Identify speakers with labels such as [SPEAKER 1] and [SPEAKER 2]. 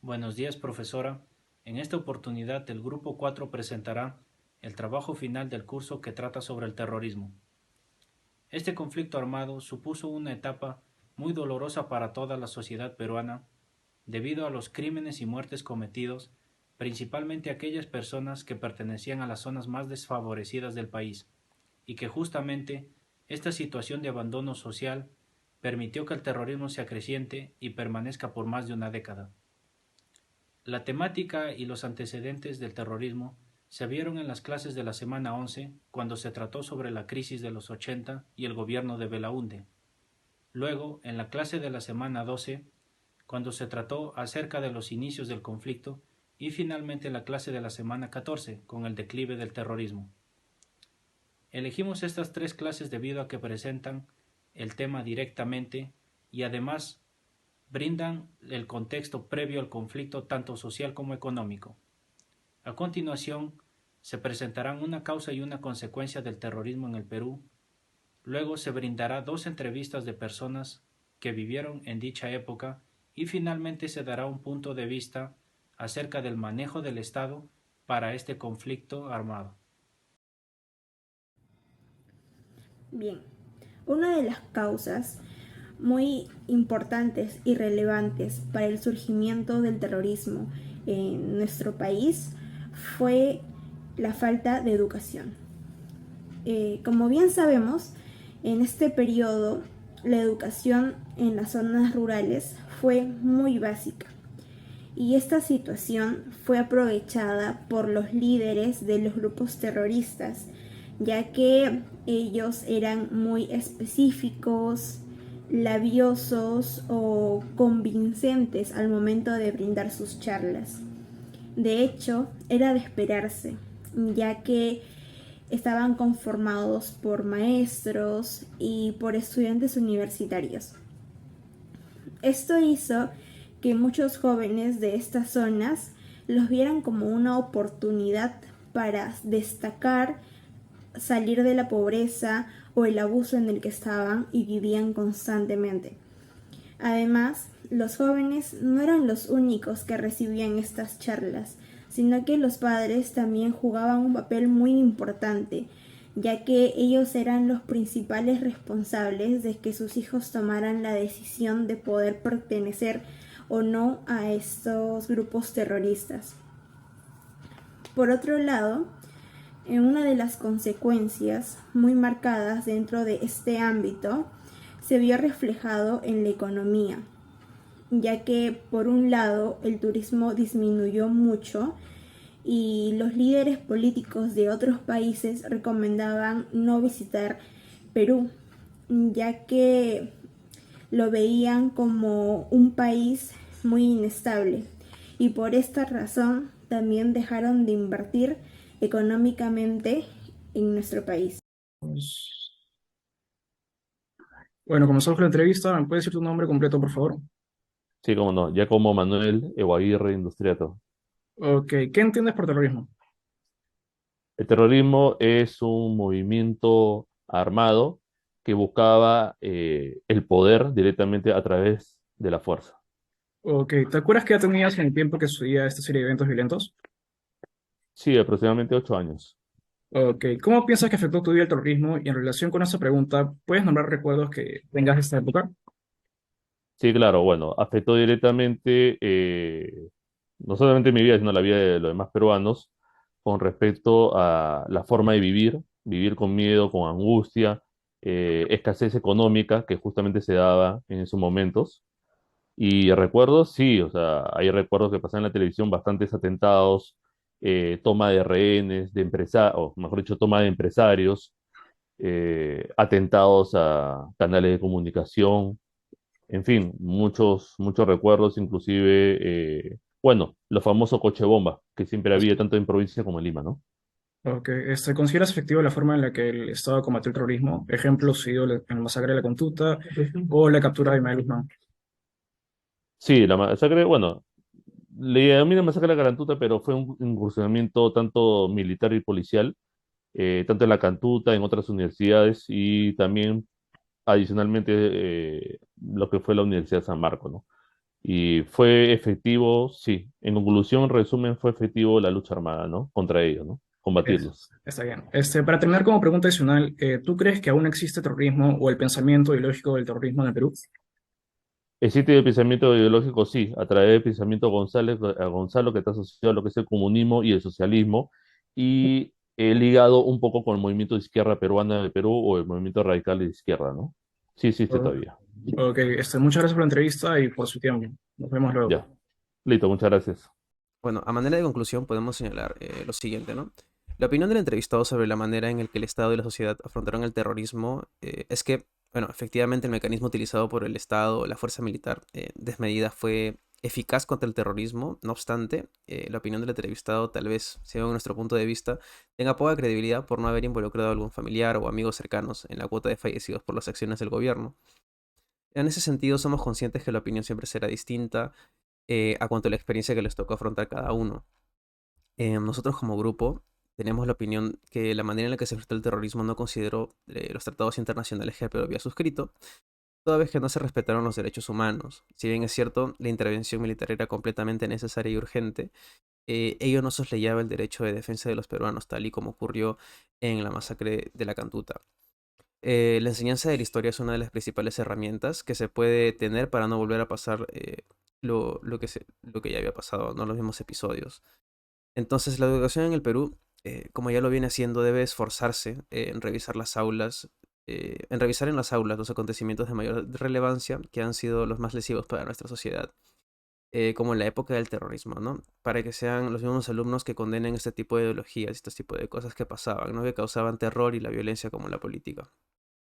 [SPEAKER 1] Buenos días, profesora. En esta oportunidad, el Grupo 4 presentará el trabajo final del curso que trata sobre el terrorismo. Este conflicto armado supuso una etapa muy dolorosa para toda la sociedad peruana debido a los crímenes y muertes cometidos, principalmente aquellas personas que pertenecían a las zonas más desfavorecidas del país, y que justamente esta situación de abandono social permitió que el terrorismo se acreciente y permanezca por más de una década. La temática y los antecedentes del terrorismo se vieron en las clases de la semana 11 cuando se trató sobre la crisis de los 80 y el gobierno de Belaúnde. Luego, en la clase de la semana 12, cuando se trató acerca de los inicios del conflicto, y finalmente la clase de la semana 14 con el declive del terrorismo. Elegimos estas tres clases debido a que presentan el tema directamente y además brindan el contexto previo al conflicto tanto social como económico. A continuación, se presentarán una causa y una consecuencia del terrorismo en el Perú. Luego se brindará dos entrevistas de personas que vivieron en dicha época y finalmente se dará un punto de vista acerca del manejo del Estado para este conflicto armado.
[SPEAKER 2] Bien, una de las causas muy importantes y relevantes para el surgimiento del terrorismo en nuestro país fue la falta de educación. Como bien sabemos, en este periodo la educación en las zonas rurales fue muy básica y esta situación fue aprovechada por los líderes de los grupos terroristas, ya que ellos eran muy específicos, labiosos o convincentes al momento de brindar sus charlas. De hecho, era de esperarse, ya que estaban conformados por maestros y por estudiantes universitarios. Esto hizo que muchos jóvenes de estas zonas los vieran como una oportunidad para destacar, salir de la pobreza o el abuso en el que estaban y vivían constantemente. Además, los jóvenes no eran los únicos que recibían estas charlas, sino que los padres también jugaban un papel muy importante, ya que ellos eran los principales responsables de que sus hijos tomaran la decisión de poder pertenecer o no a estos grupos terroristas. Por otro lado, una de las consecuencias muy marcadas dentro de este ámbito se vio reflejado en la economía, ya que por un lado el turismo disminuyó mucho y los líderes políticos de otros países recomendaban no visitar Perú, ya que lo veían como un país muy inestable y por esta razón también dejaron de invertir económicamente en nuestro país.
[SPEAKER 3] Bueno, comenzamos con la entrevista. ¿Me puedes decir tu nombre completo, por favor?
[SPEAKER 4] Sí, cómo no, Giacomo Manuel Eguaguirre Industriato.
[SPEAKER 3] Ok, ¿qué entiendes por terrorismo?
[SPEAKER 4] El terrorismo es un movimiento armado que buscaba el poder directamente a través de la fuerza.
[SPEAKER 3] Ok, ¿te acuerdas que ya tenías en el tiempo que sucedía esta serie de eventos violentos?
[SPEAKER 4] Sí, aproximadamente 8 años.
[SPEAKER 3] Ok, ¿cómo piensas que afectó tu vida el terrorismo? Y en relación con esta pregunta, ¿puedes nombrar recuerdos que tengas de esta época?
[SPEAKER 4] Sí, claro, bueno, afectó directamente no solamente mi vida, sino la vida de los demás peruanos con respecto a la forma de vivir, vivir con miedo, con angustia, escasez económica que justamente se daba en esos momentos. Y recuerdos, sí, o sea, hay recuerdos que pasan en la televisión, bastantes atentados, toma de rehenes, de o mejor dicho, toma de empresarios, atentados a canales de comunicación, en fin, muchos recuerdos, inclusive, bueno, los famosos coche bomba, que siempre había tanto en provincia como en Lima, ¿no?
[SPEAKER 3] Ok, ¿consideras efectiva la forma en la que el Estado combatió el terrorismo? Ejemplo, sido el masacre de la Contuta o la captura de Ismael Guzmán.
[SPEAKER 4] Sí, la masacre, bueno, le denominan masacre de la Carantuta, pero fue un incursionamiento tanto militar y policial, tanto en la Cantuta, en otras universidades y también adicionalmente lo que fue la Universidad de San Marcos, ¿no? Y fue efectivo, sí. En conclusión, en resumen, fue efectivo la lucha armada, ¿no? Contra ellos, ¿no? Combatirlos.
[SPEAKER 3] Está bien. Para terminar como pregunta adicional, ¿tú crees que aún existe terrorismo o el pensamiento ideológico del terrorismo en el Perú?
[SPEAKER 4] ¿Existe el pensamiento ideológico? Sí, a través del pensamiento González, a Gonzalo, que está asociado a lo que es el comunismo y el socialismo, y ligado un poco con el movimiento de izquierda peruana del Perú o el movimiento radical de izquierda, ¿no? Sí existe
[SPEAKER 3] Oh,
[SPEAKER 4] todavía.
[SPEAKER 3] ok, muchas gracias por la entrevista y por su tiempo. Nos vemos luego.
[SPEAKER 4] Ya. Listo, muchas gracias.
[SPEAKER 5] Bueno, a manera de conclusión podemos señalar lo siguiente, ¿no? La opinión del entrevistado sobre la manera en la que el Estado y la sociedad afrontaron el terrorismo es que, bueno, efectivamente el mecanismo utilizado por el Estado, la fuerza militar desmedida, fue eficaz contra el terrorismo. No obstante, la opinión del entrevistado tal vez, según nuestro punto de vista, tenga poca credibilidad por no haber involucrado a algún familiar o amigos cercanos en la cuota de fallecidos por las acciones del gobierno. En ese sentido, somos conscientes que la opinión siempre será distinta a cuanto a la experiencia que les tocó afrontar cada uno. Nosotros como grupo tenemos la opinión que la manera en la que se enfrentó el terrorismo no consideró los tratados internacionales que el Perú había suscrito, toda vez que no se respetaron los derechos humanos. Si bien es cierto, la intervención militar era completamente necesaria y urgente, ello no soslayaba el derecho de defensa de los peruanos, tal y como ocurrió en la masacre de la Cantuta. La enseñanza de la historia es una de las principales herramientas que se puede tener para no volver a pasar lo que ya había pasado, ¿no? Los mismos episodios. Entonces, la educación en el Perú, como ya lo viene haciendo, debe esforzarse en revisar las aulas, en revisar en las aulas los acontecimientos de mayor relevancia que han sido los más lesivos para nuestra sociedad, como en la época del terrorismo, ¿no? Para que sean los mismos alumnos que condenen este tipo de ideologías, este tipo de cosas que pasaban, ¿no? Que causaban terror y la violencia como la política.